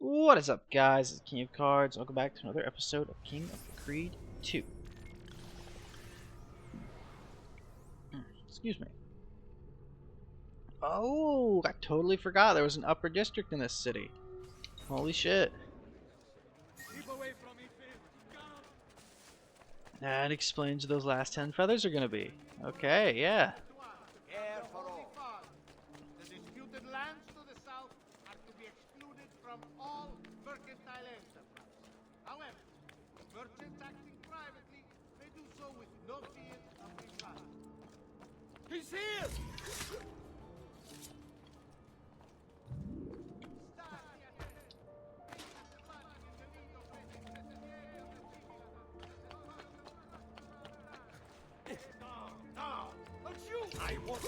What is up, guys? It's King of Cards. Welcome back to another episode of King of the Creed 2. Excuse me. Oh, I totally forgot there was an upper district in this city. Holy shit. That explains where those last 10 feathers are gonna be. Okay, yeah. The disputed lands to the south are to be excluded from all mercantile enterprise. However, merchants acting privately may do so with no fear of reprisal. He's here! No! Don't you! I want...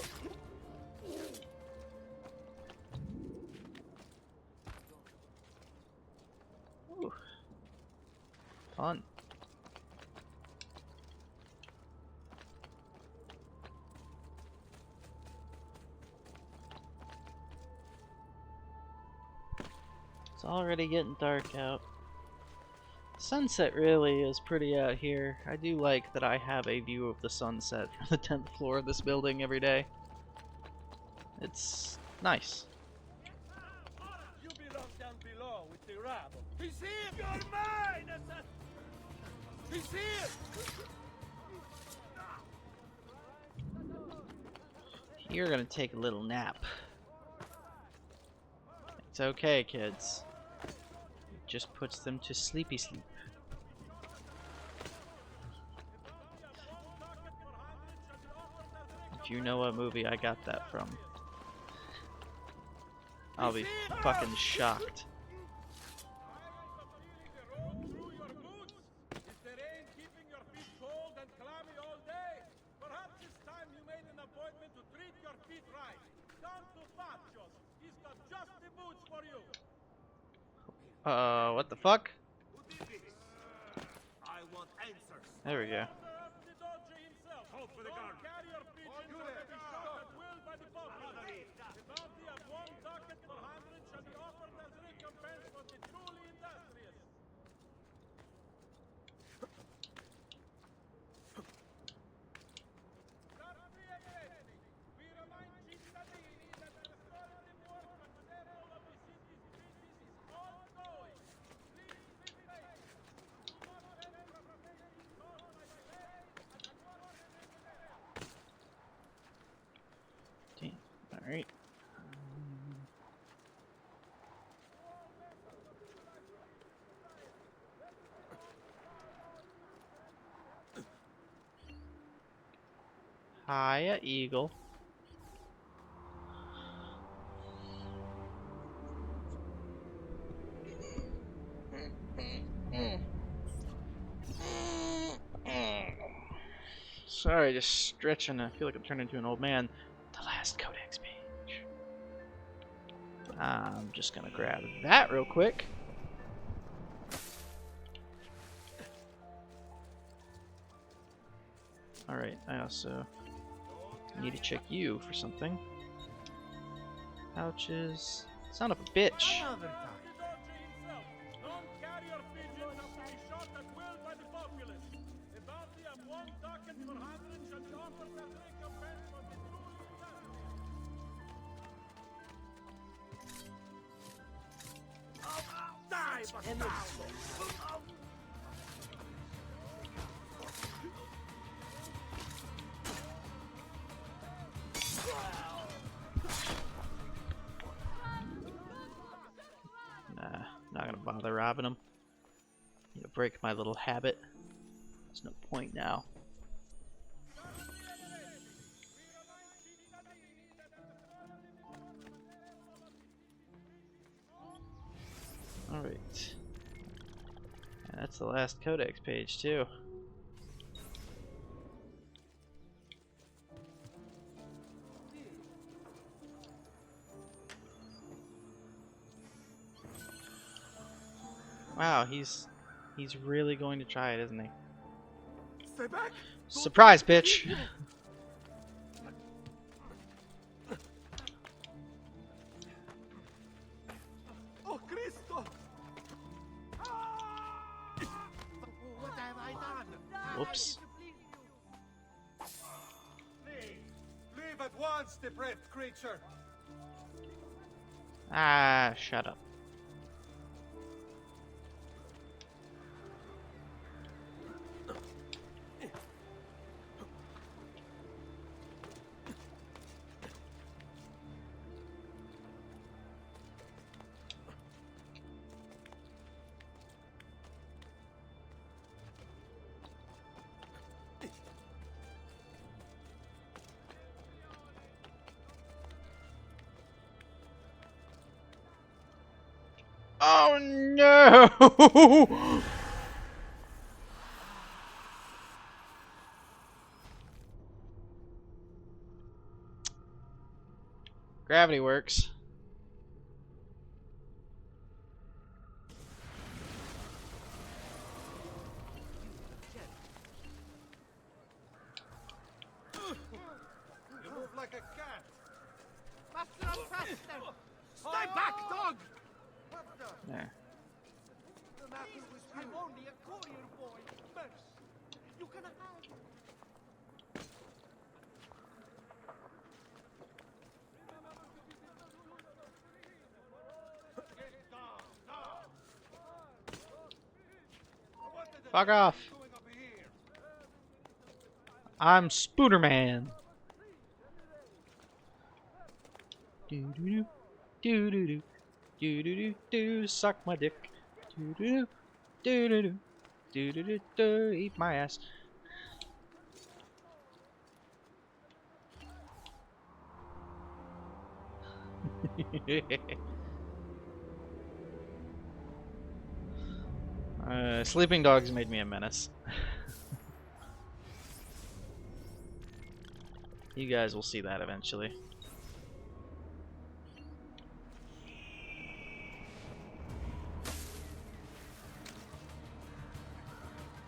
Ooh. Fun. It's already getting dark out. Sunset really is pretty out here. I do like that I have a view of the sunset from the 10th floor of this building every day. It's nice. You belong down below with the rabble. He's here! You're mine! He's here! You're gonna take a little nap. It's okay, kids. It just puts them to sleepy sleep. If you know what movie I got that from, I'll be fucking shocked. Is the rain keeping your feet cold and clammy all day? Perhaps it's time you made an appointment to treat your feet right. Come to Fachos. He's got just the boots for you. What the fuck? I want answers. There we go. The Doge himself. Hold for the guard. Carry your pigeons or be shot at will by the populace. The bounty of 1 ducat per 100 shall be offered as recompense for the truly industrious. We remind cittadini that the restorative work on several of the city's bridges is ongoing. Please be patient. Do not let propagating caused by delay at the work. Damn. Alright. Hiya, Eagle. Sorry, just stretching. I feel like I'm turning into an old man. The last codex page. I'm just gonna grab that real quick. Alright, I also need to check you for something. Pouches. Son of a bitch. The Doge himself. Don't carry your pigeons up to be shot at will by the populace. The bounty of 1 ducat per 100 shall be offered as recompense for the truly industrious. Die, bastardo! Nah, not gonna bother robbing them. Need to break my little habit. There's no point now. Alright. And that's the last codex page, too. Wow, he's really going to try it, isn't he? Stay back! Surprise, bitch! Oh, Cristo! Whoops. Leave at once, depraved creature. Ah, shut up. Oh no! Gravity works. You move like a cat. Faster and faster! Stay back, dog! There. The matter with you? I'm only a courier boy. Mercy. You can hide. Fuck off. I'm Spooderman. Do do do do do do do do do. Suck my dick. Do do do do do do do do do. Eat my ass. Sleeping dogs made me a menace. You guys will see that eventually.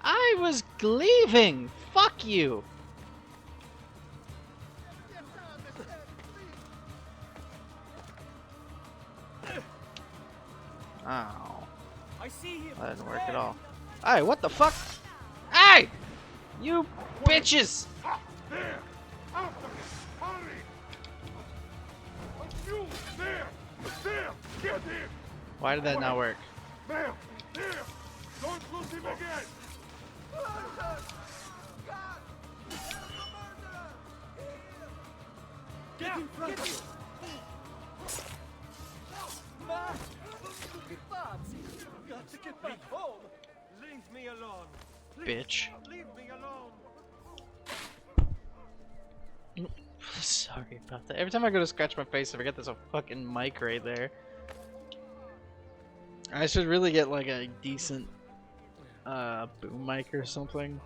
I was leaving! Fuck you! Oh. I see him. That didn't work at all. Hey, what the fuck? Hey! You bitches! There! After him! Hurry! You! There! There! Get him! Why did that not work? There! There! Don't lose him again! Get in front of you! Got to get back home! Leave me alone! Bitch. Leave me alone! Sorry about that. Every time I go to scratch my face, I forget there's a fucking mic right there. I should really get like a decent boom mic or something.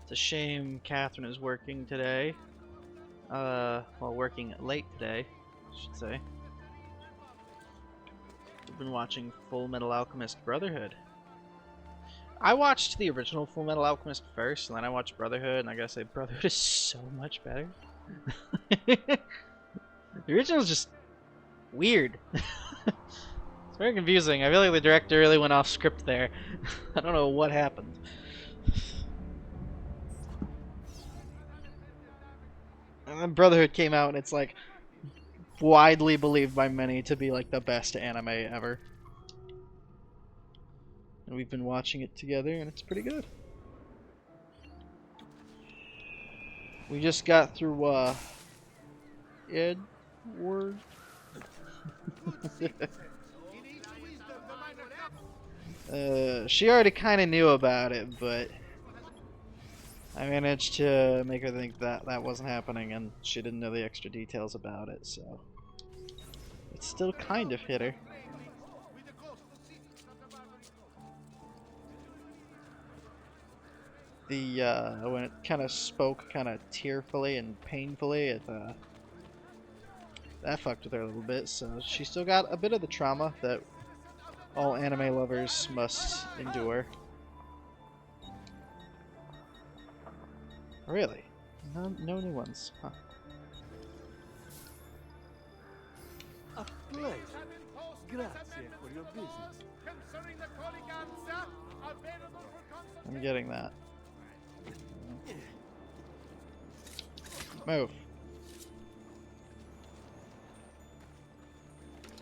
It's a shame Catherine is working today. Well, working late today, I should say. We've been watching Full Metal Alchemist Brotherhood. I watched the original Full Metal Alchemist first, and then I watched Brotherhood, and I gotta say, Brotherhood is so much better. The original is just weird. It's very confusing. I feel like the director really went off script there. I don't know what happened. And then Brotherhood came out, and it's like widely believed by many to be like the best anime ever. And we've been watching it together, and it's pretty good. We just got through Edward. She already kind of knew about it, but I managed to make her think that that wasn't happening, and she didn't know the extra details about it, so it still kind of hit her. When it kind of spoke kind of tearfully and painfully, that fucked with her a little bit, so she still got a bit of the trauma that all anime lovers must endure. Really? No, no new ones. Huh. A These pleasure. have been posted as Grazie amendments for to your the business. laws concerning the colleganza, available for consultation. I'm getting that. Move.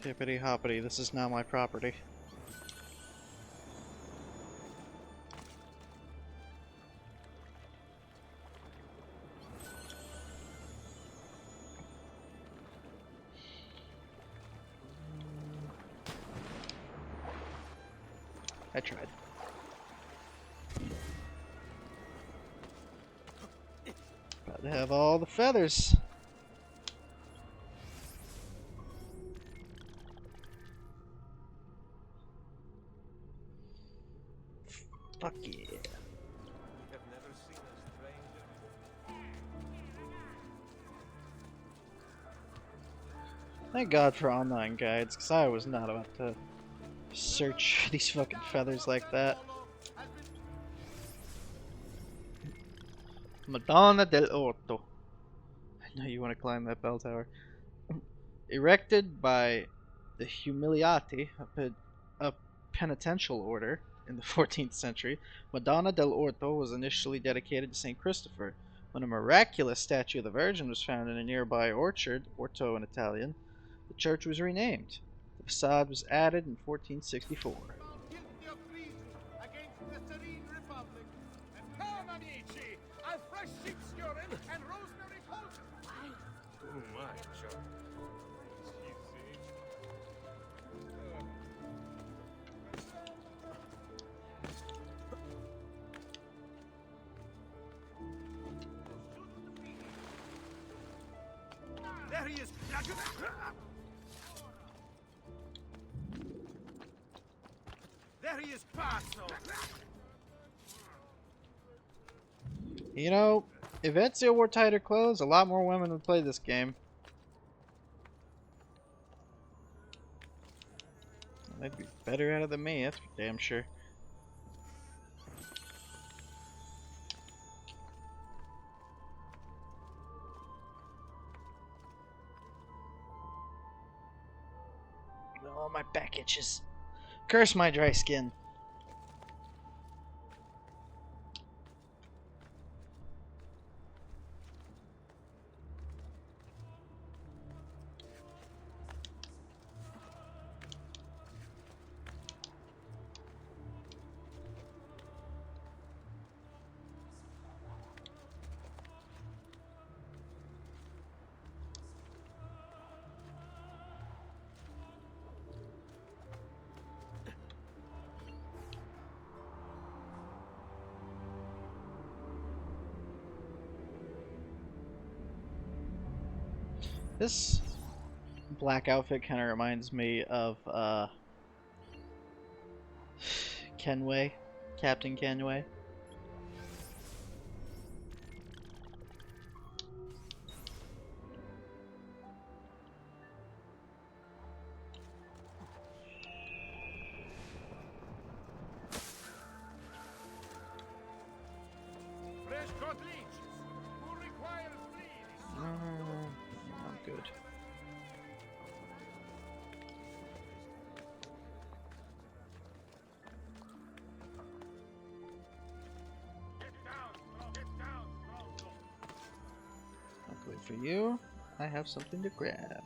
Hippity hoppity, this is now my property. I tried. About to have all the feathers. Fuck yeah. We have never seen a stranger. Thank God for online guides, because I was not about to search these fucking feathers like that. Madonna del Orto. I know you want to climb that bell tower. Erected by the Humiliati, a penitential order in the 14th century, Madonna del Orto was initially dedicated to St. Christopher. When a miraculous statue of the Virgin was found in a nearby orchard, orto in Italian, the church was renamed. The facade was added in 1464. Found guilty of treason against the Serene Republic. And come, amici, a fresh sheep's urine and rosemary poultice. Too much, John. There he is. There he is, Paso. You know, if Ezio wore tighter clothes, a lot more women would play this game. They'd be better at it than me, that's for damn sure. Oh, my back itches. Curse my dry skin. This black outfit kind of reminds me of Kenway, Captain Kenway. Fresh caught leeches. Who requires three? I'm good. Luckily for you, I have something to grab.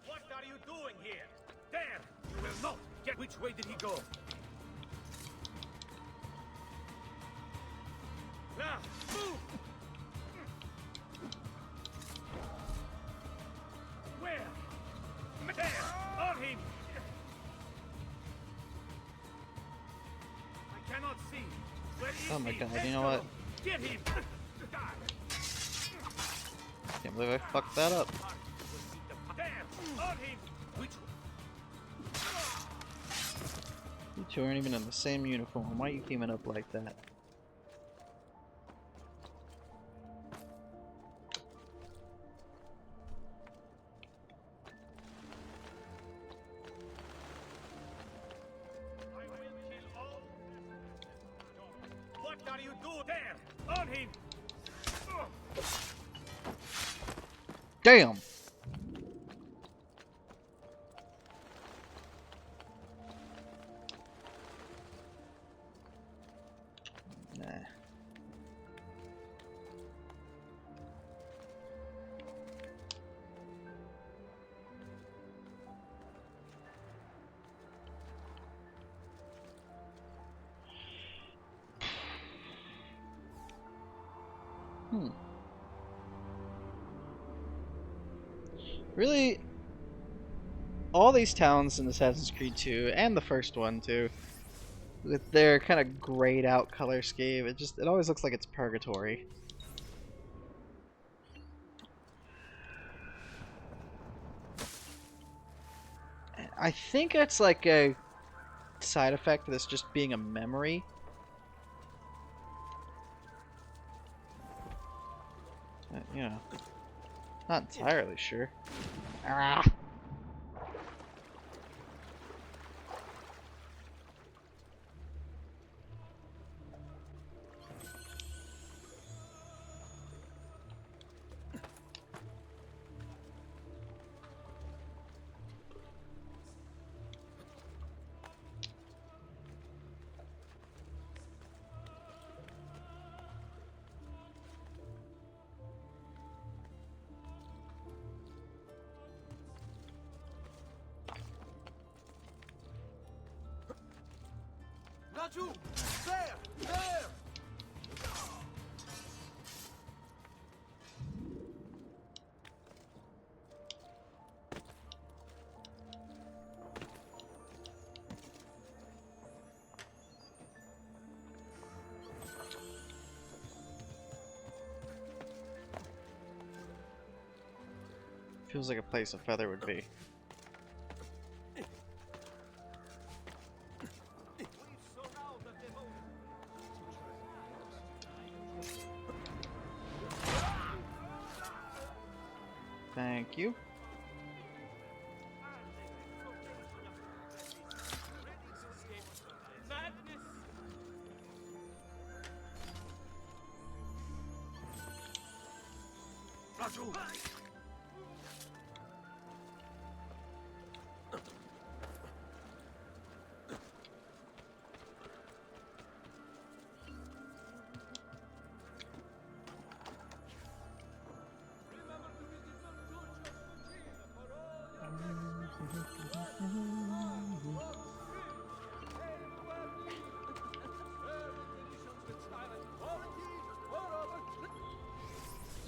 What are you doing here? There! You will not get. Which way did he go? Now, move! Where? There! On him! I cannot see. Where is Oh my he? God, Let's you know go. what? Get him! Can't believe I fucked that up. There! On him! Which You two aren't even in the same uniform. Why are you teaming up like that? Do there! On him! Damn! Nah. Really, all these towns in Assassin's Creed 2 and the first one too, with their kind of grayed out color scheme, it always looks like it's purgatory. I think it's like a side effect of this just being a memory. You know, not entirely sure. Ah. Raju! There! There! Feels like a place a feather would be. Thank you. Raju!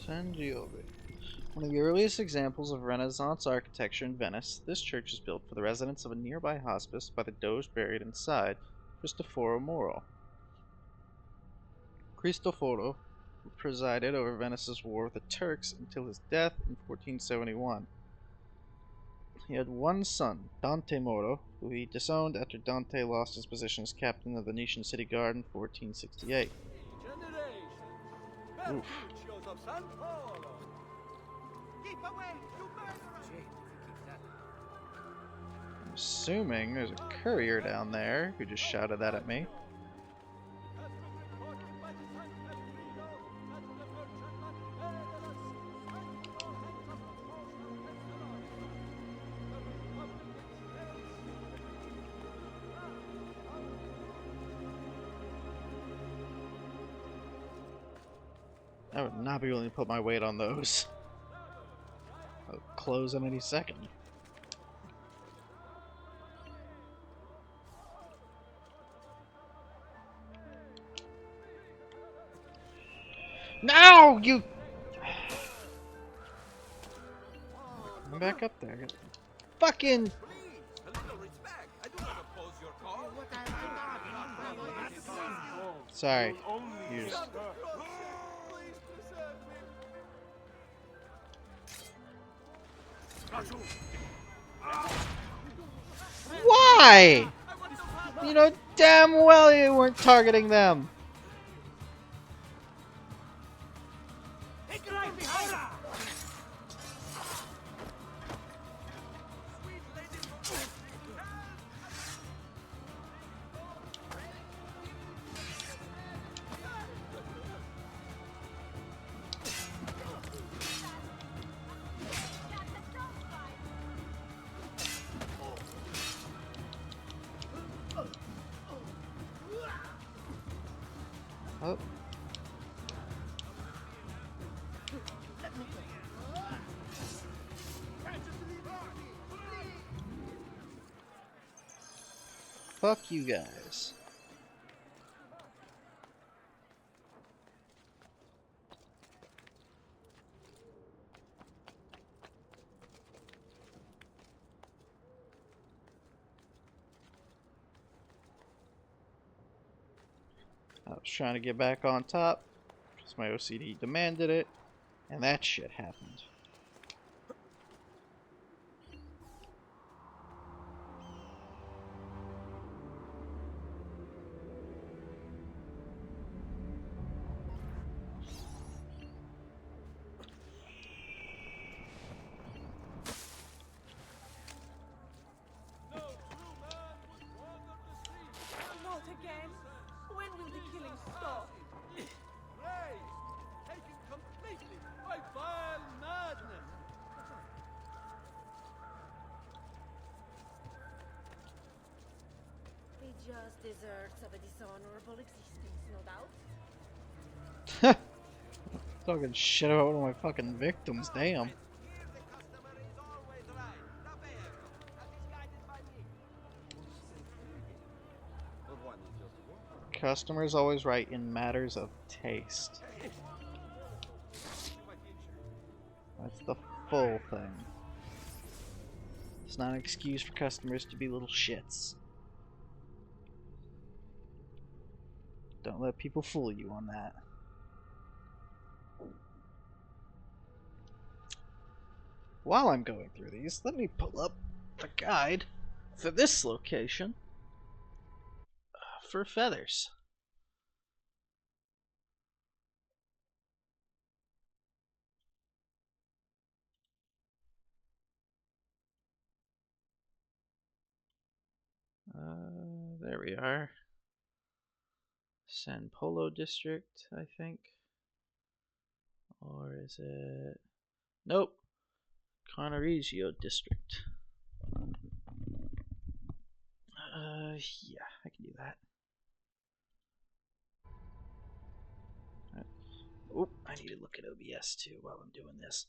Sangiove. One of the earliest examples of Renaissance architecture in Venice, this church is built for the residents of a nearby hospice by the Doge buried inside, Cristoforo Moro. Cristoforo presided over Venice's war with the Turks until his death in 1471. He had one son, Dante Moro, who he disowned after Dante lost his position as captain of the Venetian city guard in 1468. Oof. I'm assuming there's a courier down there who just shouted that at me. I would not be willing to put my weight on those. I'll close in any second. No, you! Come back up there. Fucking! Sorry. You just... Why? You know damn well you weren't targeting them. Fuck you guys. I was trying to get back on top because my OCD demanded it, and that shit happened. Not again. When will the killing stop? Rage, taken completely by vile madness. The just deserts of a dishonorable existence, no doubt. Talking shit about one of my fucking victims, damn. Here the customer is always right. Davvero, as is guided by me. Customer's always right in matters of taste. That's the full thing. It's not an excuse for customers to be little shits. Don't let people fool you on that. While I'm going through these, let me pull up the guide for this location for feathers. There we are. San Polo District, I think. Or is it... Nope. Conoriggio District. Yeah, I can do that. Oh, I need to look at OBS too while I'm doing this.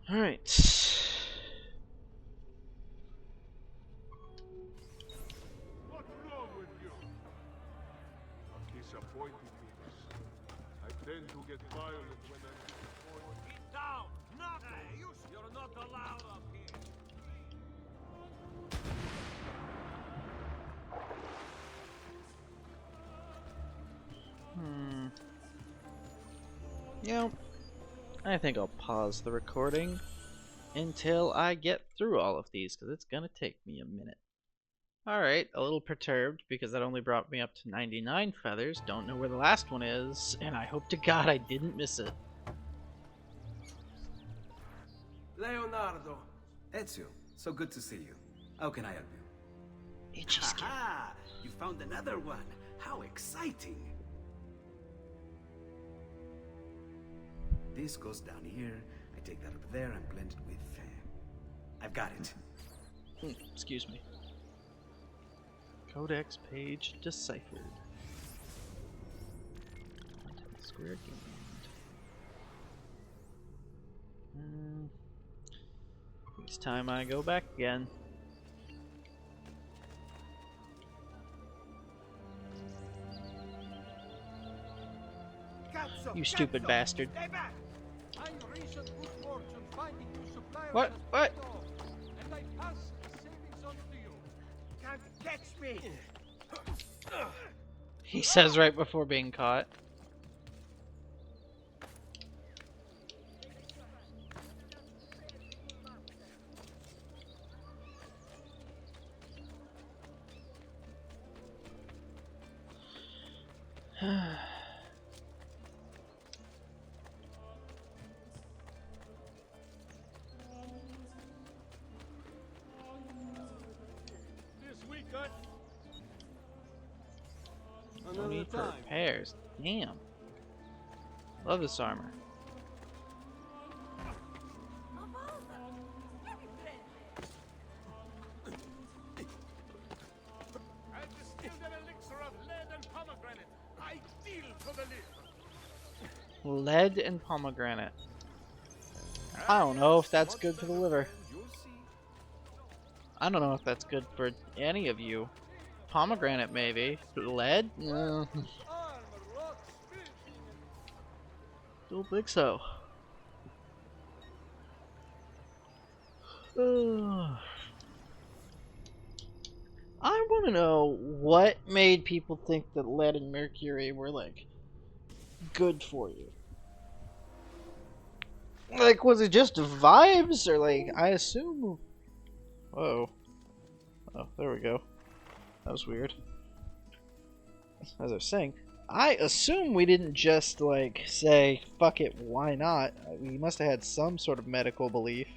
Alright. What's wrong with you? I'm disappointed in us. I tend to get violent when I'm disappointed. Get down! Not You're not allowed up here. You know, I think I'll pause the recording until I get through all of these, because it's gonna take me a minute. Alright, a little perturbed because that only brought me up to 99 feathers. Don't know where the last one is, and I hope to God I didn't miss it. Leonardo. Ezio, so good to see you. How can I help you? Itchy skin. Ah, you found another one. How exciting. This goes down here. I take that up there and blend it with... I've got it. Excuse me. Codex page deciphered. Content square gained. It's time I go back again. You stupid bastard. Stay back! I'm recent good fortune finding you supplier What? What? and I pass the savings on to you. Can't catch me! He says right before being caught. This week, I... No need for repairs. Damn. Love this armor. I distilled an elixir of lead and pomegranate. Ideal for the liver. Lead and pomegranate. I don't know if that's good for the liver. I don't know if that's good for any of you. Pomegranate, maybe. Lead? No. Don't think so. I want to know what made people think that lead and mercury were, like, good for you. Like, was it just vibes? Or, like, I assume... Whoa. Oh, there we go. That was weird. As I was saying, I assume we didn't just, like, say, fuck it, why not? We must have had some sort of medical belief.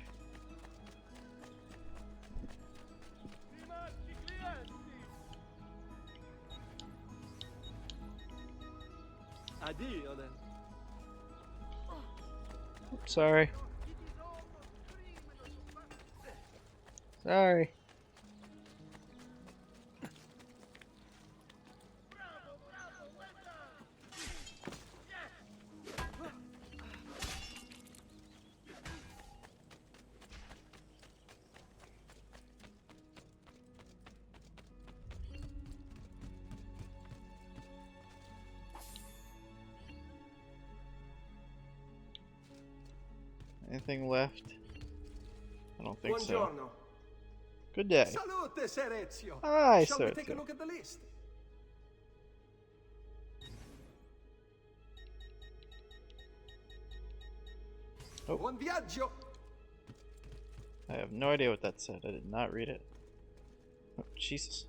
Addio then. Sorry. Sorry. Anything left? I don't think so. Buongiorno. Good day. Salute, Sir Ezio. Hi, Shall Sir we take a Ezio. look at the list? Oh. Buon viaggio. I have no idea what that said. I did not read it. Oh, Jesus.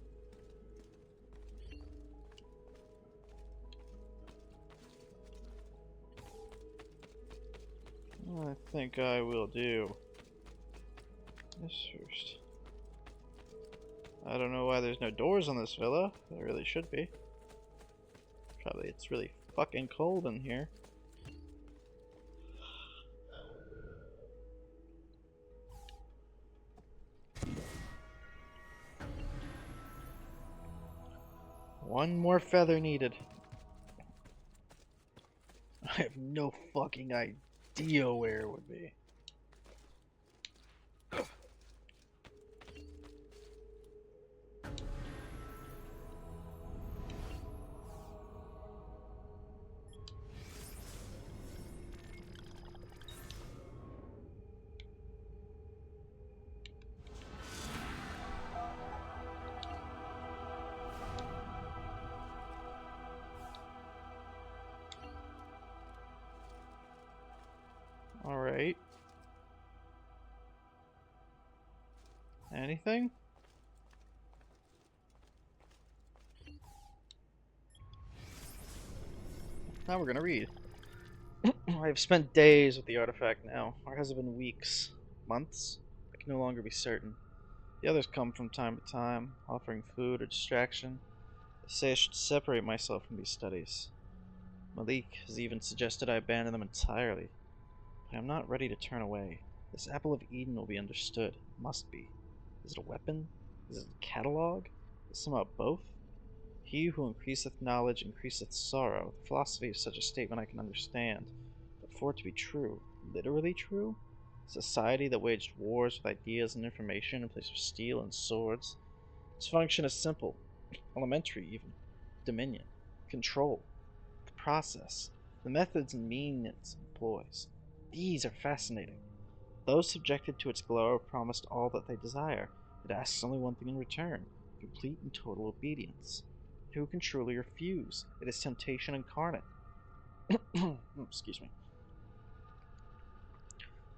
I think I will do this first. I don't know why there's no doors on this villa. There really should be. Probably it's really fucking cold in here. One more feather needed. I have no fucking idea where it would be. Alright. Anything? Now we're gonna read. I have spent days with the artifact now, or has it been weeks? Months? I can no longer be certain. The others come from time to time, offering food or distraction. They say I should separate myself from these studies. Malik has even suggested I abandon them entirely. But I'm not ready to turn away. This apple of Eden will be understood. It must be. Is it a weapon? Is it a catalog? Is it somehow both? He who increaseth knowledge increaseth sorrow. The philosophy of such a statement I can understand. But for it to be true, literally true? A society that waged wars with ideas and information in place of steel and swords. Its function is simple, elementary even. Dominion. Control. The process. The methods and means it employs. These are fascinating. Those subjected to its glow are promised all that they desire. It asks only one thing in return, complete and total obedience. Who can truly refuse? It is temptation incarnate. Excuse me.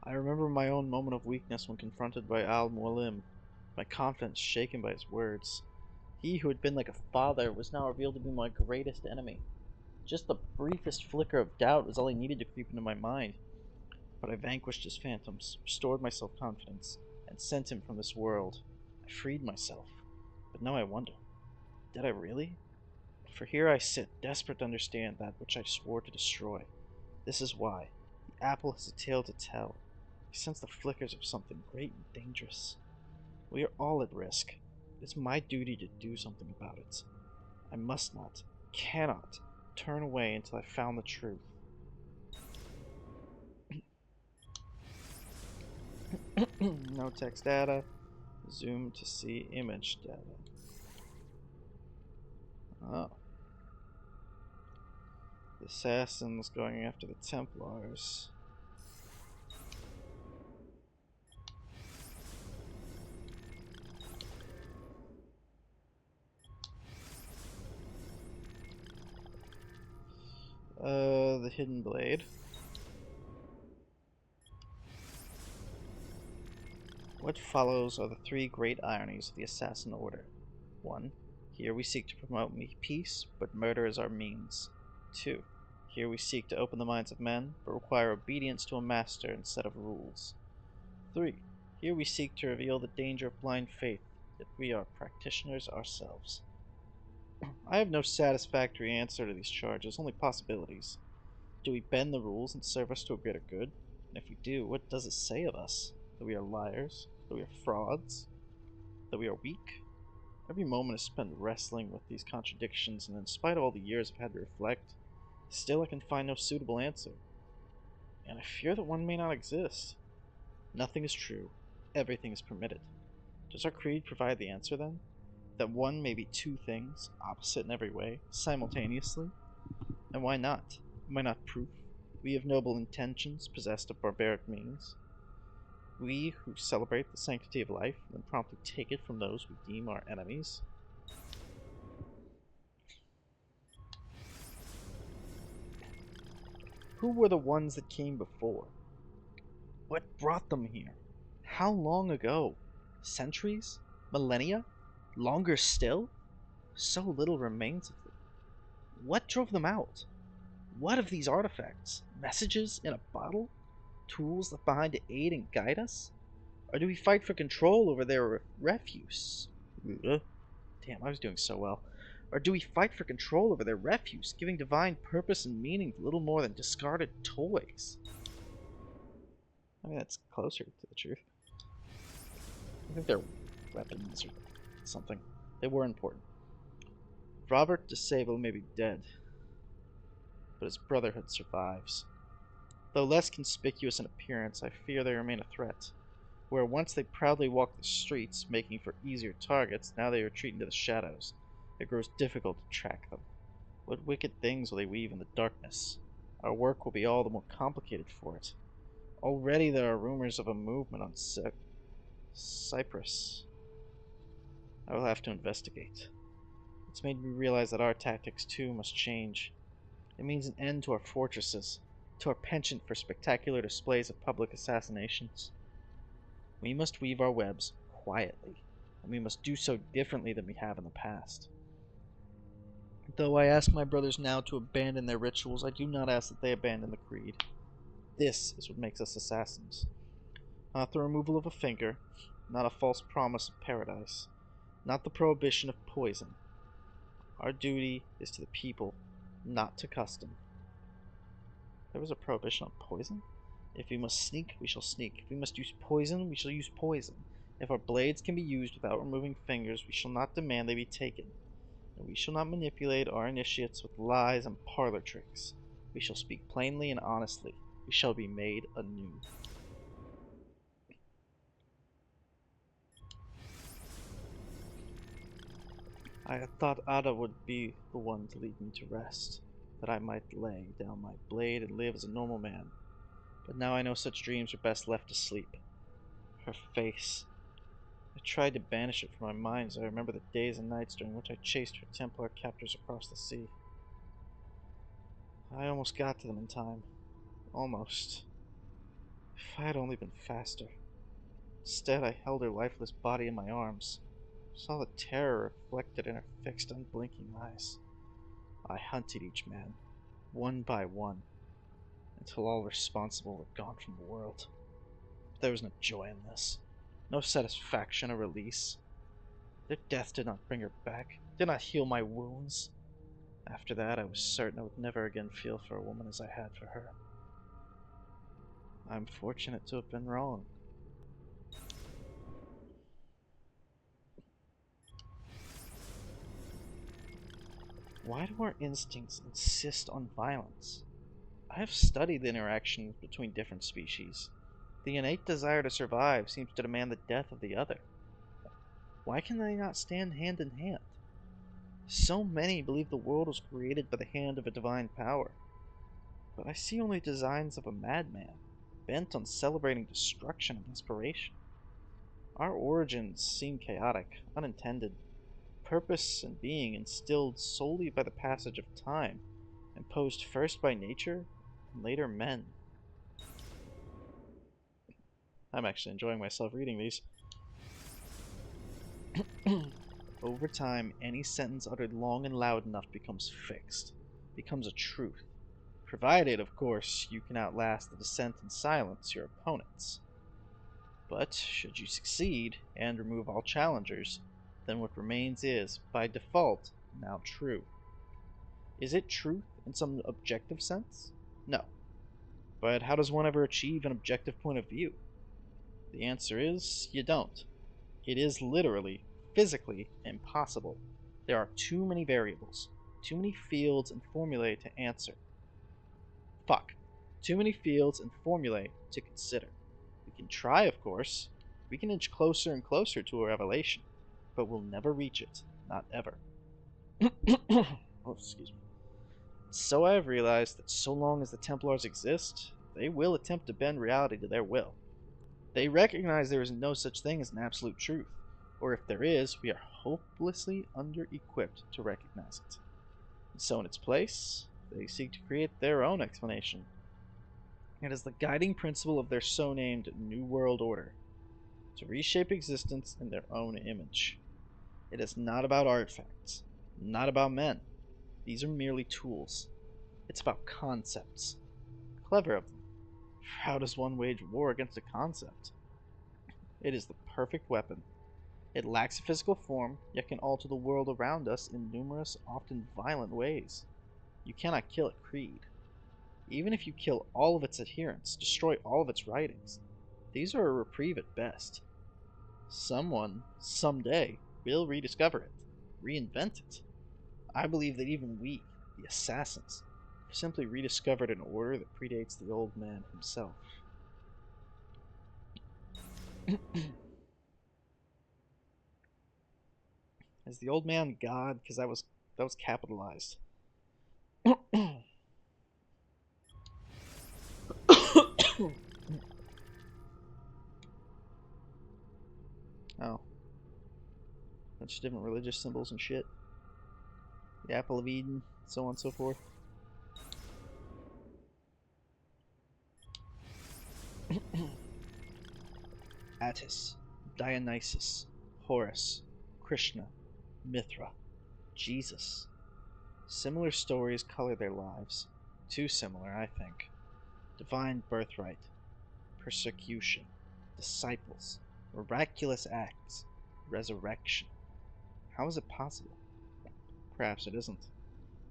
I remember my own moment of weakness when confronted by Al-Mualim, my confidence shaken by his words. He who had been like a father was now revealed to be my greatest enemy. Just the briefest flicker of doubt was all he needed to creep into my mind. But I vanquished his phantoms, restored my self-confidence, and sent him from this world. I freed myself. But now I wonder, did I really? For here I sit, desperate to understand that which I swore to destroy. This is why. The apple has a tale to tell. I sense the flickers of something great and dangerous. We are all at risk. It is my duty to do something about it. I must not, cannot, turn away until I found the truth. No text data. Zoom to see image data. Oh. The assassins going after the Templars. The Hidden Blade. What follows are the three great ironies of the Assassin Order. 1. Here we seek to promote peace, but murder is our means. 2. Here we seek to open the minds of men, but require obedience to a master instead of rules. 3. Here we seek to reveal the danger of blind faith, yet we are practitioners ourselves. I have no satisfactory answer to these charges, only possibilities. Do we bend the rules and serve us to a greater good? And if we do, what does it say of us? That we are liars? That we are frauds? That we are weak? Every moment is spent wrestling with these contradictions, and in spite of all the years I've had to reflect, still I can find no suitable answer. And I fear that one may not exist. Nothing is true. Everything is permitted. Does our creed provide the answer, then? That one may be two things, opposite in every way, simultaneously? And why not? Am I not proof? We of noble intentions, possessed of barbaric means. We who celebrate the sanctity of life, and then promptly take it from those we deem our enemies. Who were the ones that came before? What brought them here? How long ago? Centuries? Millennia? Longer still? So little remains of them. What drove them out? What of these artifacts? Messages in a bottle? Tools left behind to aid and guide us? Or do we fight for control over their refuse? Ugh. Damn, I was doing so well. Or do we fight for control over their refuse, giving divine purpose and meaning to little more than discarded toys? I mean, that's closer to the truth. I think they're weapons or something. They were important. Robert de Sable may be dead, but his brotherhood survives. Though less conspicuous in appearance, I fear they remain a threat. Where once they proudly walked the streets, making for easier targets, now they retreat into the shadows. It grows difficult to track them. What wicked things will they weave in the darkness? Our work will be all the more complicated for it. Already there are rumors of a movement on Cyprus. I will have to investigate. It's made me realize that our tactics, too, must change. It means an end to our fortresses, to our penchant for spectacular displays of public assassinations. We must weave our webs quietly, and we must do so differently than we have in the past. Though I ask my brothers now to abandon their rituals, I do not ask that they abandon the creed. This is what makes us assassins. Not the removal of a finger, not a false promise of paradise, not the prohibition of poison. Our duty is to the people, not to custom. There was a prohibition on poison? If we must sneak, we shall sneak. If we must use poison, we shall use poison. If our blades can be used without removing fingers, we shall not demand they be taken. And we shall not manipulate our initiates with lies and parlor tricks. We shall speak plainly and honestly. We shall be made anew. I had thought Ada would be the one to lead me to rest, that I might lay down my blade and live as a normal man. But now I know such dreams are best left asleep. Her face. I tried to banish it from my mind as I remember the days and nights during which I chased her Templar captors across the sea. I almost got to them in time. Almost. If I had only been faster. Instead, I held her lifeless body in my arms, saw the terror reflected in her fixed, unblinking eyes. I hunted each man, one by one, until all responsible were gone from the world. But there was no joy in this, no satisfaction or release. Their death did not bring her back, did not heal my wounds. After that, I was certain I would never again feel for a woman as I had for her. I'm fortunate to have been wrong. Why do our instincts insist on violence? I have studied the interactions between different species. The innate desire to survive seems to demand the death of the other. Why can they not stand hand in hand? So many believe the world was created by the hand of a divine power, but I see only designs of a madman, bent on celebrating destruction and desperation. Our origins seem chaotic, unintended, purpose and being instilled solely by the passage of time, imposed first by nature and later men. I'm actually enjoying myself reading these. Over time, any sentence uttered long and loud enough becomes fixed, becomes a truth. Provided, of course, you can outlast the dissent and silence your opponents. But should you succeed and remove all challengers, then what remains is, by default, now true. Is it truth in some objective sense? No. But how does one ever achieve an objective point of view? The answer is, you don't. It is literally, physically impossible. There are too many variables, too many fields and formulae to answer. Too many fields and formulae to consider. We can try, of course. We can inch closer and closer to a revelation, but we'll never reach it. Not ever. Oh, excuse me. So I have realized that so long as the Templars exist, they will attempt to bend reality to their will. They recognize there is no such thing as an absolute truth, or if there is, we are hopelessly under-equipped to recognize it. And so in its place, they seek to create their own explanation. It is the guiding principle of their so-named New World Order, to reshape existence in their own image. It is not about artifacts, not about men. These are merely tools. It's about concepts. Clever of them. How does one wage war against a concept? It is the perfect weapon. It lacks a physical form, yet can alter the world around us in numerous, often violent ways. You cannot kill a creed. Even if you kill all of its adherents, destroy all of its writings, these are a reprieve at best. Someone, someday, will rediscover it, reinvent it. I believe that even we, the assassins, have simply rediscovered an order that predates the old man himself. Is the old man God? Because that was capitalized. Oh. Bunch of different religious symbols and shit. The Apple of Eden, so on and so forth. Attis, Dionysus, Horus, Krishna, Mithra, Jesus. Similar stories color their lives. Too similar, I think. Divine birthright, persecution, disciples, miraculous acts, resurrection. How is it possible? Perhaps it isn't.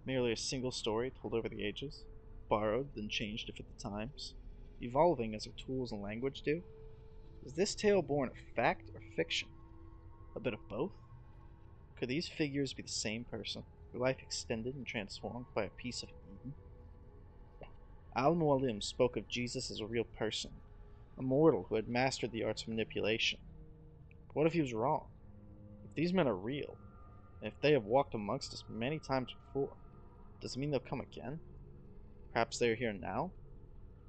Merely a single story told over the ages, borrowed, then changed to fit the times, evolving as our tools and language do? Is this tale born of fact or fiction? A bit of both? Could these figures be the same person, their life extended and transformed by a piece of Eden? Al-Mualim spoke of Jesus as a real person, a mortal who had mastered the arts of manipulation. But what if he was wrong? If these men are real, and if they have walked amongst us many times before, does it mean they'll come again? Perhaps they are here now?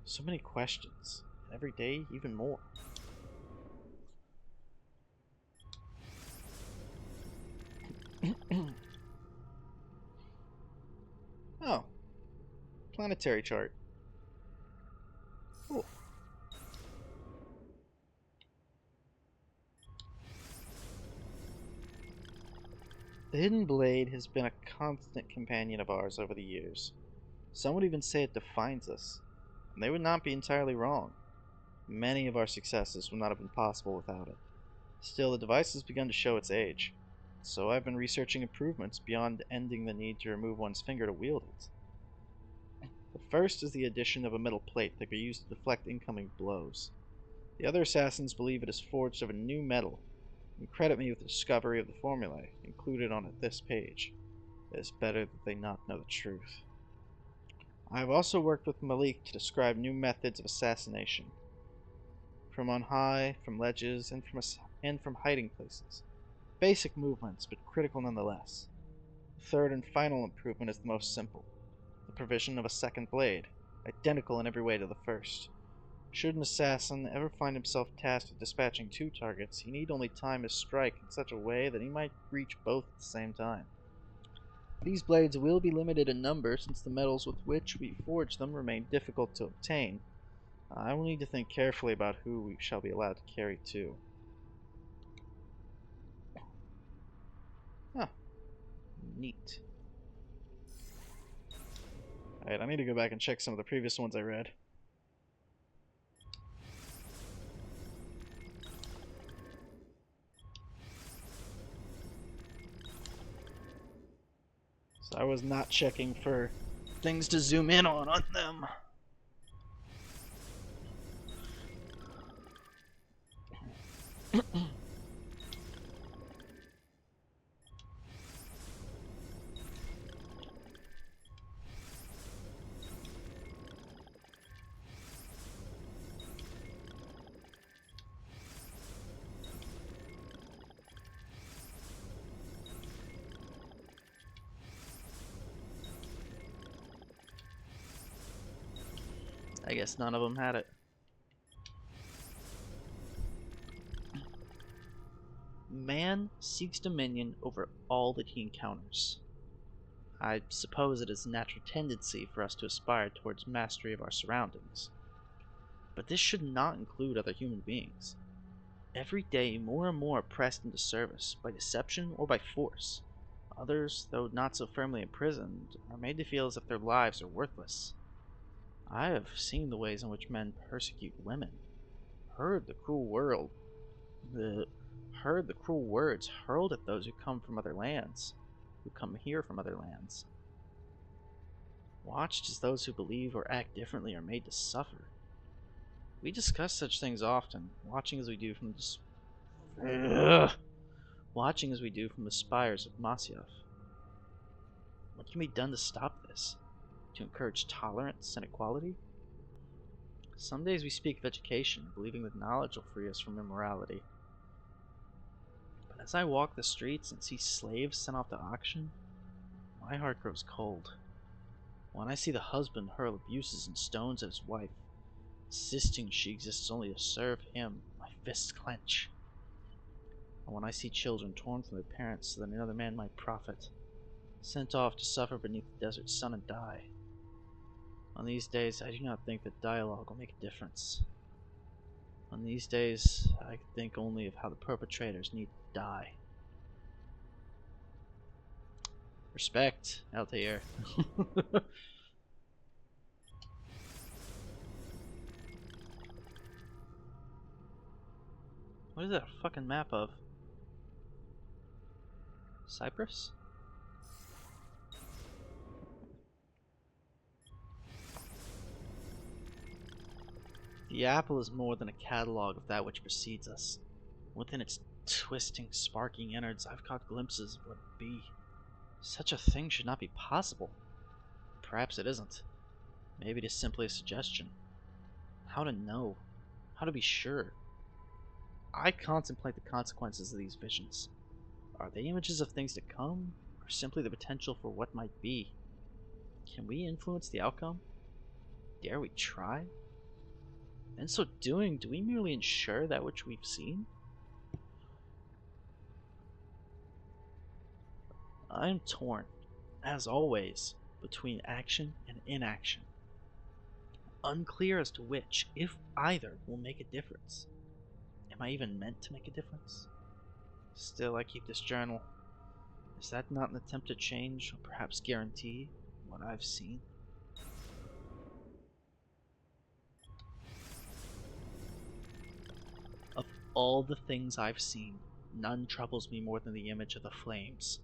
So many questions, and every day even more. Oh, planetary chart. Cool. The Hidden Blade has been a constant companion of ours over the years. Some would even say it defines us, and they would not be entirely wrong. Many of our successes would not have been possible without it. Still, the device has begun to show its age, so I've been researching improvements beyond ending the need to remove one's finger to wield it. The first is the addition of a metal plate that can be used to deflect incoming blows. The other assassins believe it is forged of a new metal, and credit me with the discovery of the formulae included on this page. It is better that they not know the truth. I have also worked with Malik to describe new methods of assassination. from on high, from ledges, and from hiding places. Basic movements, but critical nonetheless. The third and final improvement is the most simple: the provision of a second blade, identical in every way to the first. Should an assassin ever find himself tasked with dispatching two targets, he need only time his strike in such a way that he might reach both at the same time. These blades will be limited in number since the metals with which we forge them remain difficult to obtain. I will need to think carefully about who we shall be allowed to carry two. Huh. Neat. Alright, I need to go back and check some of the previous ones I read. So I was not checking for things to zoom in on them. I guess none of them had it. Man seeks dominion over all that he encounters. I suppose it is a natural tendency for us to aspire towards mastery of our surroundings. But this should not include other human beings. Every day, more and more are pressed into service, by deception or by force. Others, though not so firmly imprisoned, are made to feel as if their lives are worthless. I have seen the ways in which men persecute women, heard the cruel world, the heard the cruel words hurled at those who come from other lands, who come here from other lands. Watched as those who believe or act differently are made to suffer. We discuss such things often, watching as we do from the spires of Masyaf. What can be done to stop this? To encourage tolerance and equality? Some days we speak of education, believing that knowledge will free us from immorality. But as I walk the streets and see slaves sent off to auction, my heart grows cold. When I see the husband hurl abuses and stones at his wife, insisting she exists only to serve him, my fists clench. And when I see children torn from their parents so that another man might profit, sent off to suffer beneath the desert sun and die, on these days I do not think that dialogue will make a difference. On these days I think only of how the perpetrators need to die. Respect, Altair. What is that a fucking map of? Cyprus? The apple is more than a catalog of that which precedes us. Within its twisting, sparking innards, I've caught glimpses of what it be. Such a thing should not be possible. Perhaps it isn't. Maybe it is simply a suggestion. How to know? How to be sure? I contemplate the consequences of these visions. Are they images of things to come, or simply the potential for what might be? Can we influence the outcome? Dare we try? In so doing, do we merely ensure that which we've seen? I am torn, as always, between action and inaction. Unclear as to which, if either, will make a difference. Am I even meant to make a difference? Still, I keep this journal. Is that not an attempt to change, or perhaps guarantee, what I've seen? Of all the things I've seen, none troubles me more than the image of the flames.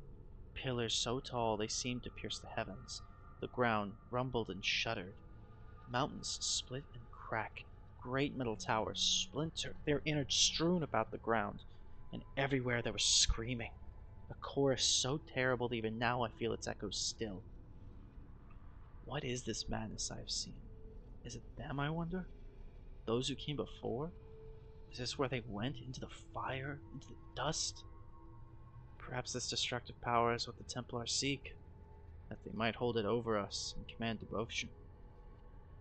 Pillars so tall they seemed to pierce the heavens. The ground rumbled and shuddered. Mountains split and crack. Great metal towers splintered, their innards strewn about the ground, and everywhere there was screaming. A chorus so terrible that even now I feel its echoes still. What is this madness I have seen? Is it them, I wonder? Those who came before? Is this where they went? Into the fire? Into the dust? Perhaps this destructive power is what the Templars seek, that they might hold it over us and command devotion.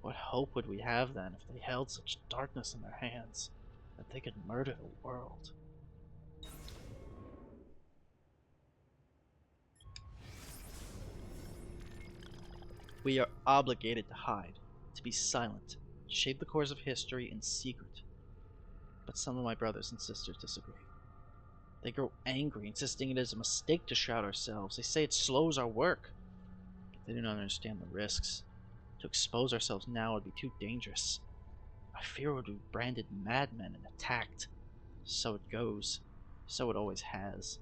What hope would we have then if they held such darkness in their hands that they could murder the world? We are obligated to hide, to be silent, to shape the course of history in secret. But some of my brothers and sisters disagree. They grow angry, insisting it is a mistake to shroud ourselves. They say it slows our work. But they do not understand the risks. To expose ourselves now would be too dangerous. I fear we would be branded madmen and attacked. So it goes. So it always has.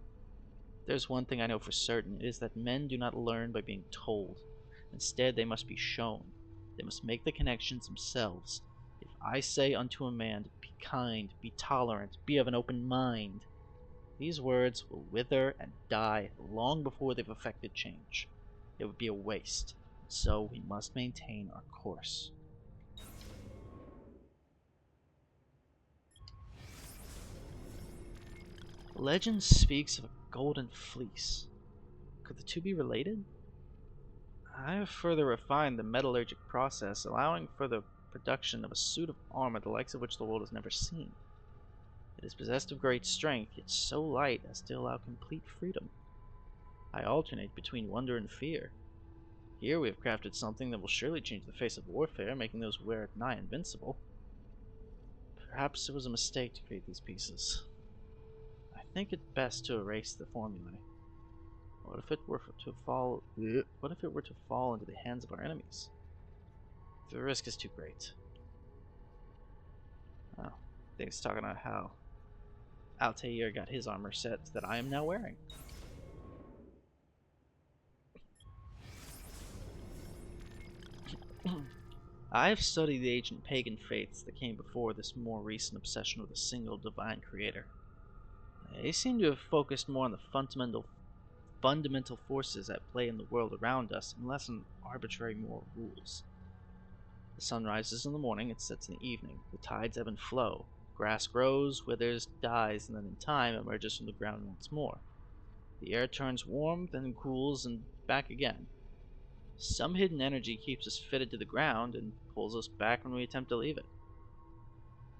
If there's one thing I know for certain, it is that men do not learn by being told. Instead, they must be shown. They must make the connections themselves. If I say unto a man, be kind, be tolerant, be of an open mind, these words will wither and die long before they've effected change. It would be a waste, so we must maintain our course. Legend speaks of a golden fleece. Could the two be related? I have further refined the metallurgic process, allowing for the production of a suit of armor the likes of which the world has never seen. It is possessed of great strength, yet so light as to allow complete freedom. I alternate between wonder and fear. Here we have crafted something that will surely change the face of warfare, making those who wear it nigh invincible. Perhaps it was a mistake to create these pieces. I think it best to erase the formulae. What if it were to fall? What if it were to fall into the hands of our enemies? The risk is too great. Oh, I think it's talking about how Altair got his armor set that I am now wearing. I have studied the ancient pagan faiths that came before this more recent obsession with a single divine creator. They seem to have focused more on the fundamental forces at play in the world around us and less on arbitrary moral rules. The sun rises in the morning, it sets in the evening. The tides ebb and flow. Grass grows, withers, dies, and then in time emerges from the ground once more. The air turns warm, then cools, and back again. Some hidden energy keeps us fitted to the ground and pulls us back when we attempt to leave it.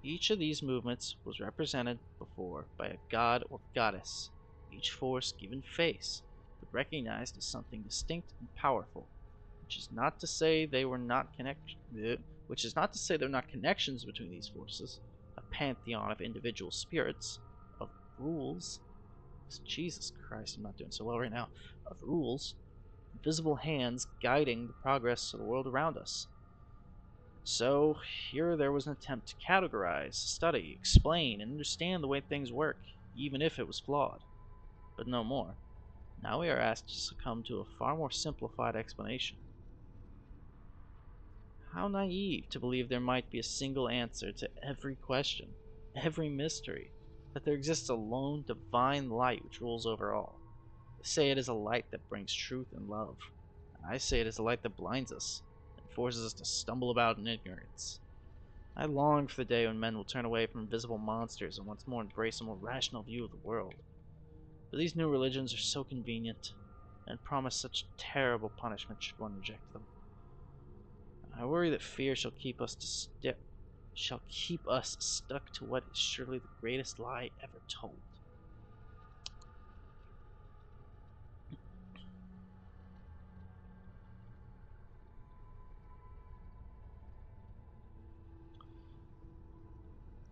Each of these movements was represented before by a god or goddess, each force given face, but recognized as something distinct and powerful, which is not to say there were not connections between these forces, a pantheon of individual spirits, of rules. Jesus Christ, I'm not doing so well right now. Of rules, invisible hands guiding the progress of the world around us. So, here there was an attempt to categorize, study, explain, and understand the way things work, even if it was flawed. But no more. Now we are asked to succumb to a far more simplified explanation. How naive to believe there might be a single answer to every question, every mystery, that there exists a lone divine light which rules over all. They say it is a light that brings truth and love. I say it is a light that blinds us and forces us to stumble about in ignorance. I long for the day when men will turn away from invisible monsters and once more embrace a more rational view of the world. But these new religions are so convenient and promise such terrible punishment should one reject them. I worry that fear shall keep us stuck to what is surely the greatest lie ever told.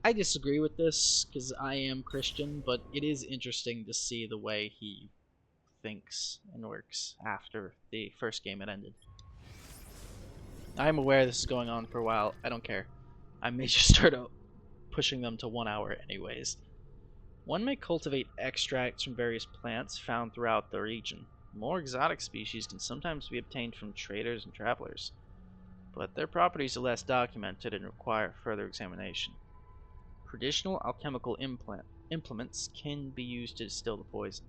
I disagree with this because I am Christian, but it is interesting to see the way he thinks and works after the first game had ended. I'm aware this is going on for a while. I don't care. I may just start pushing them to 1 hour anyways. One may cultivate extracts from various plants found throughout the region. More exotic species can sometimes be obtained from traders and travelers, but their properties are less documented and require further examination. Traditional alchemical implements can be used to distill the poison.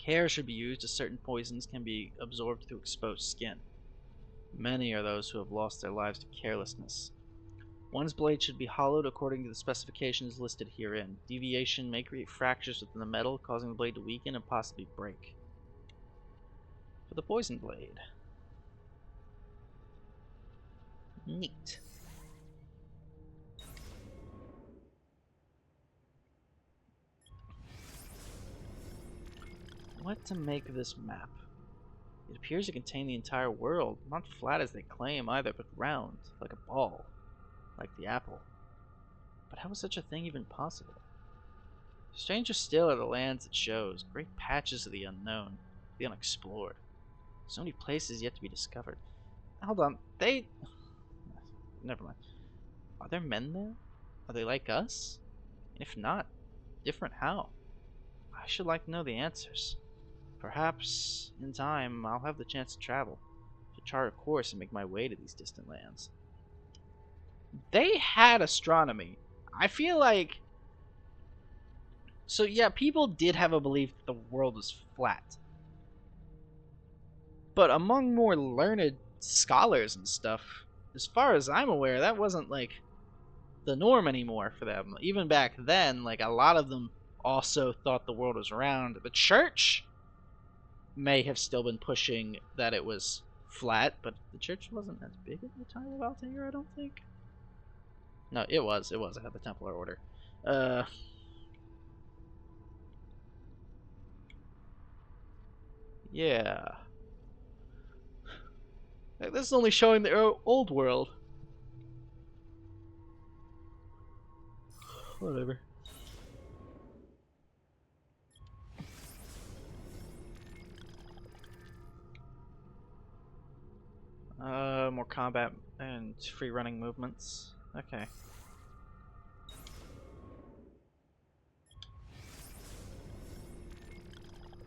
Care should be used as certain poisons can be absorbed through exposed skin. Many are those who have lost their lives to carelessness. One's blade should be hollowed according to the specifications listed herein. Deviation may create fractures within the metal, causing the blade to weaken and possibly break. For the poison blade. Neat. What to make of this map? It appears to contain the entire world, not flat as they claim either, but round, like a ball, like the apple. But how is such a thing even possible? Stranger still are the lands it shows, great patches of the unknown, the unexplored. So many places yet to be discovered. Hold on, never mind. Are there men there? Are they like us? And if not, different how? I should like to know the answers. Perhaps, in time, I'll have the chance to travel, to chart a course and make my way to these distant lands. They had astronomy. I feel like... So yeah, people did have a belief that the world was flat. But among more learned scholars and stuff, as far as I'm aware, that wasn't, like, the norm anymore for them. Even back then, like, a lot of them also thought the world was round. The church may have still been pushing that it was flat, but the church wasn't as big at the time of Altair, I don't think. No, it was. It had the Templar Order. Yeah. This is only showing the old world. Whatever. More combat and free running movements. Okay.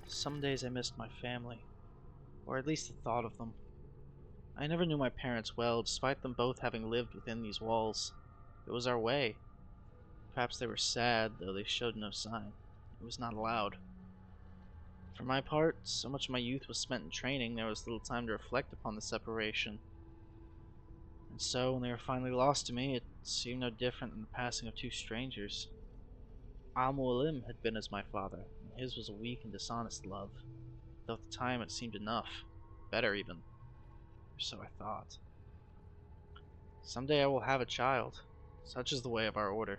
Some days I missed my family, or at least the thought of them. I never knew my parents well, despite them both having lived within these walls. It was our way. Perhaps they were sad, though they showed no sign. It was not allowed. For my part, so much of my youth was spent in training, there was little time to reflect upon the separation. And so, when they were finally lost to me, it seemed no different than the passing of two strangers. Al-Mualim had been as my father, and his was a weak and dishonest love, though at the time it seemed enough, better even, or so I thought. Someday I will have a child, such is the way of our order,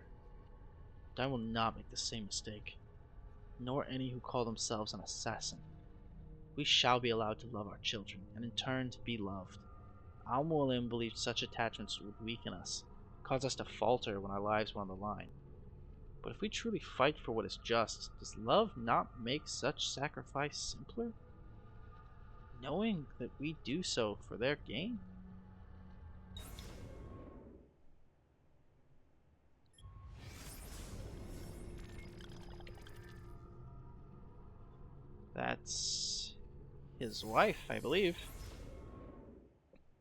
but I will not make the same mistake, nor any who call themselves an assassin. We shall be allowed to love our children, and in turn to be loved. Al-Mualim believed such attachments would weaken us, cause us to falter when our lives were on the line. But if we truly fight for what is just, does love not make such sacrifice simpler? Knowing that we do so for their gain? That's his wife, I believe.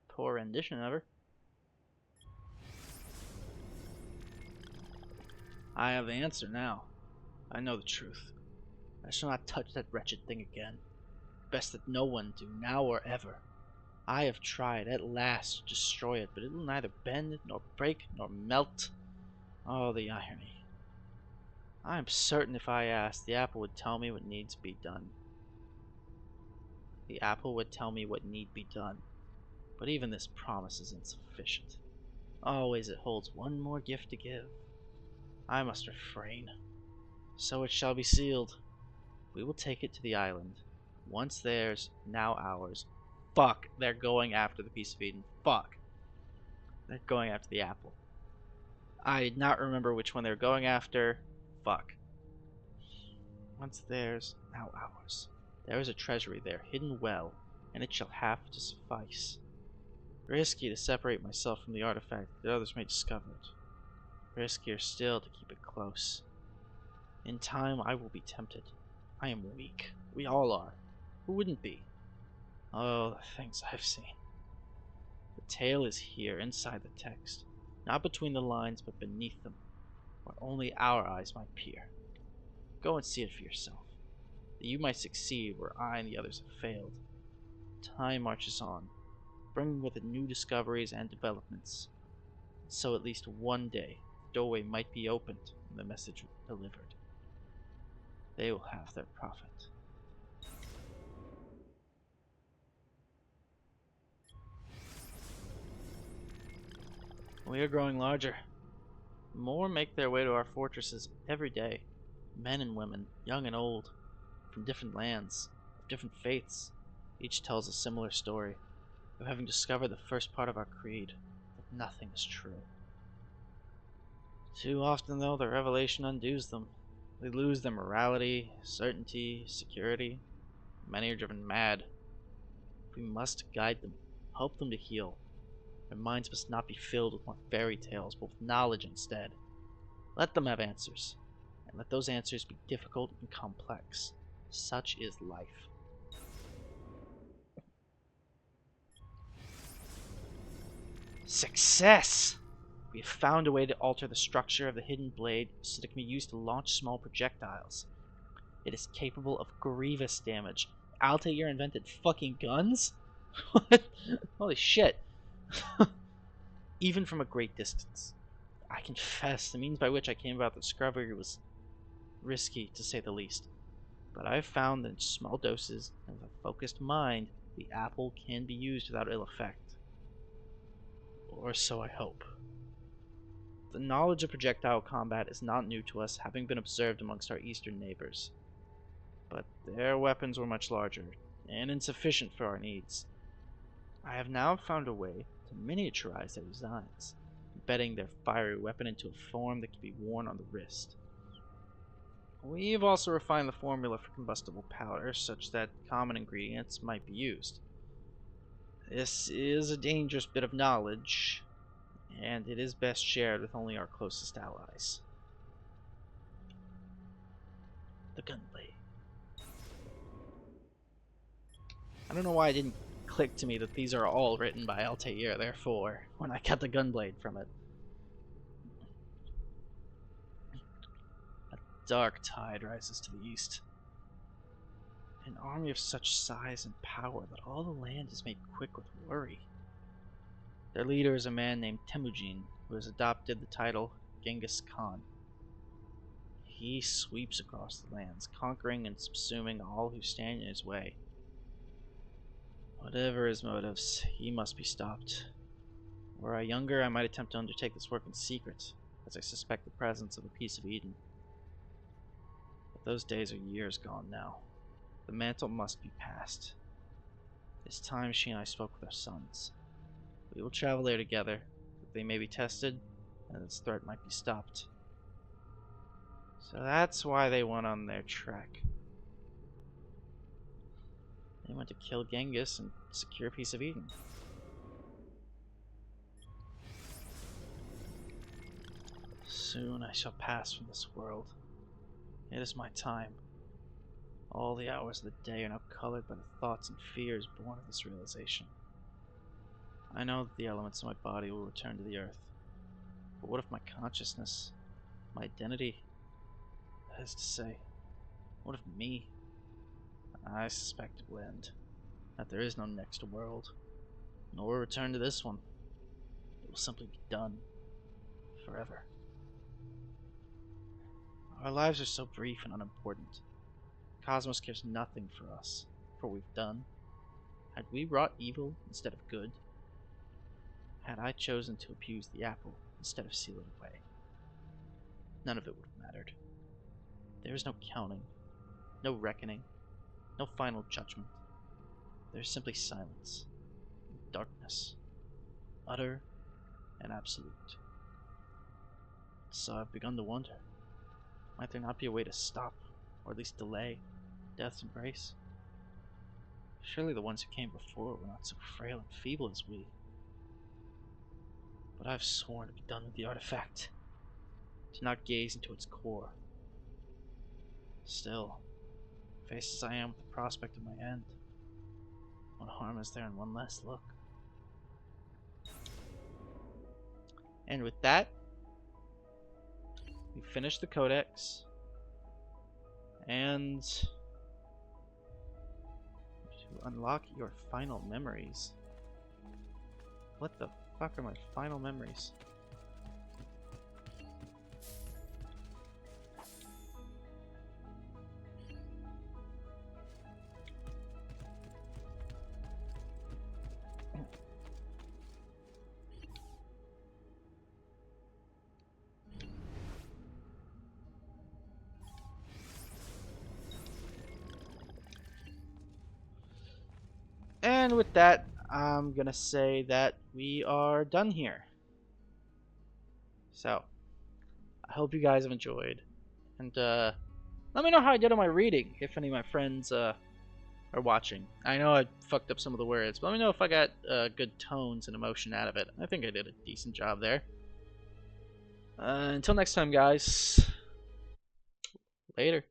Poor rendition of her. I have the answer now. I know the truth. I shall not touch that wretched thing again. Best that no one do, now or ever. I have tried at last to destroy it, but it will neither bend, nor break, nor melt. Oh, the irony. I am certain if I asked, the apple would tell me what needs to be done. The apple would tell me what need be done. But even this promise is insufficient. Always it holds one more gift to give. I must refrain. So it shall be sealed. We will take it to the island. Once theirs, now ours. Fuck, they're going after the piece of Eden. Fuck. They're going after the apple. I did not remember which one they were going after. Fuck. Once theirs, now ours. There is a treasury there, hidden well, and it shall have to suffice. Risky to separate myself from the artifact that others may discover it. Riskier still to keep it close. In time I will be tempted. I am weak. We all are. Who wouldn't be? Oh, the things I've seen. The tale is here, inside the text. Not between the lines, but beneath them, where only our eyes might peer. Go and see it for yourself, that you might succeed where I and the others have failed. Time marches on, bringing with it new discoveries and developments. so at least one day the doorway might be opened and the message delivered. They will have their prophet. We are growing larger. More make their way to our fortresses every day. Men and women, young and old, from different lands, of different faiths. Each tells a similar story of having discovered the first part of our creed, that nothing is true. Too often, though, the revelation undoes them. They lose their morality, certainty, security. Many are driven mad. We must guide them, help them to heal. Their minds must not be filled with more fairy tales, but with knowledge instead. Let them have answers, and let those answers be difficult and complex. Such is life. Success! We have found a way to alter the structure of the hidden blade so that it can be used to launch small projectiles. It is capable of grievous damage. Altair invented fucking guns? What? Holy shit. Even from a great distance. I confess, the means by which I came about the discovery was risky, to say the least. But I've found that in small doses and with a focused mind, the apple can be used without ill effect. Or so I hope. The knowledge of projectile combat is not new to us, having been observed amongst our eastern neighbors. But their weapons were much larger, and insufficient for our needs. I have now found a way to miniaturize their designs, embedding their fiery weapon into a form that can be worn on the wrist. We've also refined the formula for combustible powder such that common ingredients might be used. This is a dangerous bit of knowledge, and it is best shared with only our closest allies. The gunblade. I don't know why it didn't click to me that these are all written by Altair, therefore, when I cut the gunblade from it. A dark tide rises to the east. An army of such size and power that all the land is made quick with worry. Their leader is a man named Temujin, who has adopted the title Genghis Khan. He sweeps across the lands, conquering and subsuming all who stand in his way. Whatever his motives, he must be stopped. Were I younger, I might attempt to undertake this work in secret, as I suspect the presence of a piece of Eden. But those days are years gone now. The mantle must be passed. It is time she and I spoke with our sons. We will travel there together, that they may be tested, and its threat might be stopped. So that's why they went on their trek. They went to kill Genghis and secure a piece of Eden. Soon I shall pass from this world. It is my time. All the hours of the day are now colored by the thoughts and fears born of this realization. I know that the elements of my body will return to the earth. But what if my consciousness, my identity, that is to say, what of me? I suspect it will end. That there is no next world, nor a return to this one. It will simply be done. Forever. Our lives are so brief and unimportant. The cosmos cares nothing for us, for what we've done. Had we wrought evil instead of good? Had I chosen to abuse the apple instead of seal it away? None of it would have mattered. There is no counting, no reckoning, no final judgment. There is simply silence, and darkness, utter and absolute. So I've begun to wonder, might there not be a way to stop, or at least delay, death's embrace? Surely the ones who came before were not so frail and feeble as we. But I've sworn to be done with the artifact, to not gaze into its core. Still, faced as I am with the prospect of my end, what harm is there in one last look? And with that, we finish the codex, and to unlock your final memories. What the fuck are my final memories? And with that, I'm gonna say that we are done here. So, I hope you guys have enjoyed. And let me know how I did on my reading, if any of my friends are watching. I know I fucked up some of the words, but let me know if I got good tones and emotion out of it. I think I did a decent job there. Until next time, guys. Later.